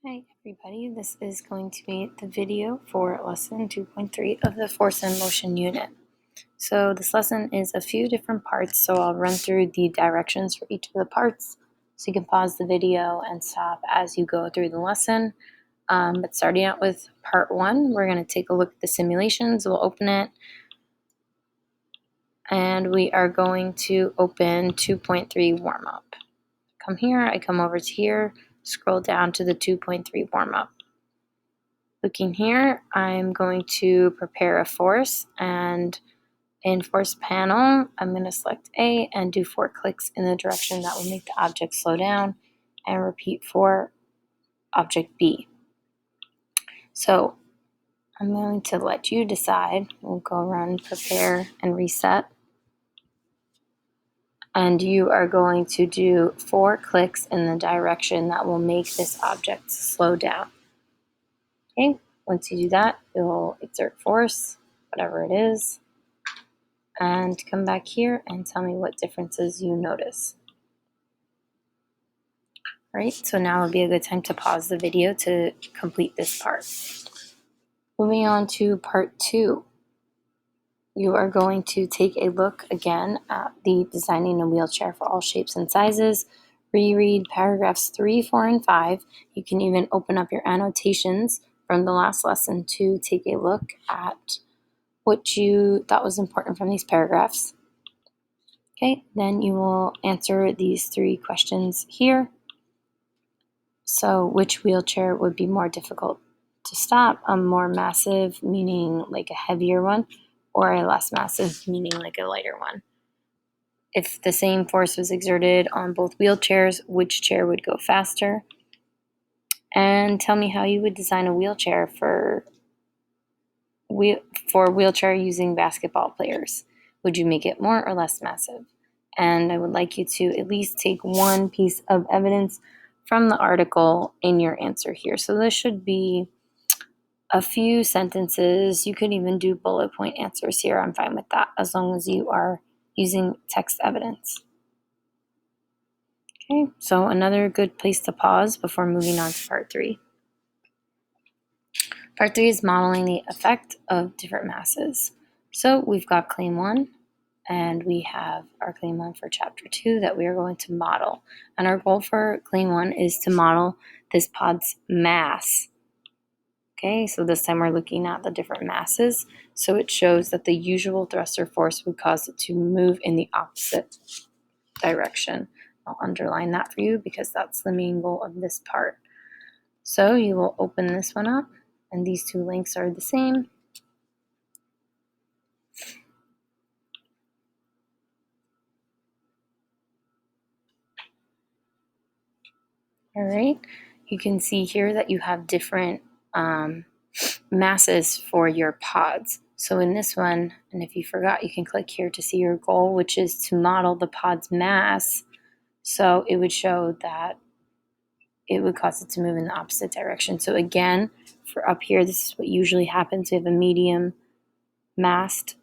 Hi everybody, this is going to be the video for lesson 2.3 of the Force and Motion unit. So this lesson is a few different parts, so I'll run through the directions for each of the parts so you can pause the video and stop as you go through the lesson. But starting out with part 1, we're going to take a look at the simulations. We'll open it and we are going to open 2.3 warm-up. Come here, I come over to here, scroll down to the 2.3 warm-up. Looking here, I'm going to prepare a force, and in force panel, I'm going to select A and do 4 clicks in the direction that will make the object slow down, and repeat for object B. So I'm going to let you decide. We'll go run, prepare, and reset. And you are going to do 4 clicks in the direction that will make this object slow down. Okay, once you do that, you'll exert force, whatever it is, and come back here and tell me what differences you notice. All right, so now would be a good time to pause the video to complete this part. Moving on to part 2. You are going to take a look again at the Designing a Wheelchair for All Shapes and Sizes. Reread paragraphs 3, 4, and 5. You can even open up your annotations from the last lesson to take a look at what you thought was important from these paragraphs. Okay, then you will answer these 3 questions here. So which wheelchair would be more difficult to stop? A more massive, meaning like a heavier one, or a less massive, meaning like a lighter one? If the same force was exerted on both wheelchairs, which chair would go faster? And tell me how you would design a wheelchair for wheelchair using basketball players. Would you make it more or less massive? And I would like you to at least take 1 piece of evidence from the article in your answer here. So this should be a few sentences. You could even do bullet point answers here. I'm fine with that as long as you are using text evidence. Okay, so another good place to pause before moving on to part 3. Part 3 is modeling the effect of different masses. So we've got claim 1, and we have our claim 1 for chapter 2 that we are going to model. And our goal for claim 1 is to model this pod's mass. Okay, so this time we're looking at the different masses. So it shows that the usual thrust or force would cause it to move in the opposite direction. I'll underline that for you because that's the main goal of this part. So you will open this one up, and these 2 links are the same. All right, you can see here that you have different masses for your pods. So in this one, and if you forgot, you can click here to see your goal, which is to model the pod's mass. So it would show that it would cause it to move in the opposite direction. So again, for up here, this is what usually happens. We have a medium massed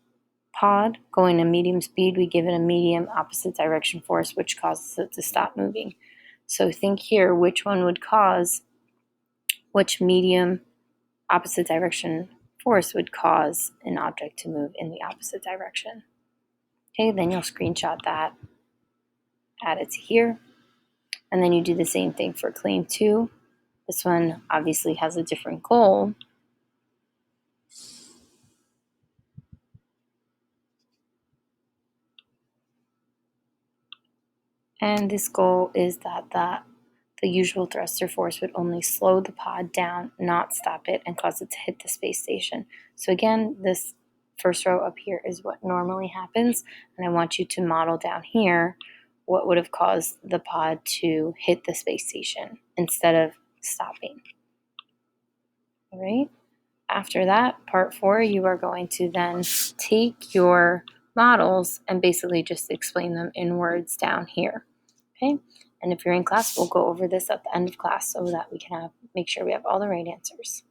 pod going a medium speed. We give it a medium opposite direction force, which causes it to stop moving. So think here, which one would cause, which medium opposite direction force would cause an object to move in the opposite direction. Okay, then you'll screenshot that, add it to here, and then you do the same thing for claim 2. This one obviously has a different goal. And this goal is that the usual thrust or force would only slow the pod down, not stop it, and cause it to hit the space station. So again, this first row up here is what normally happens, and I want you to model down here what would have caused the pod to hit the space station instead of stopping. All right. After that, part 4, you are going to then take your models and basically just explain them in words down here. Okay, and if you're in class, we'll go over this at the end of class so that we can make sure we have all the right answers.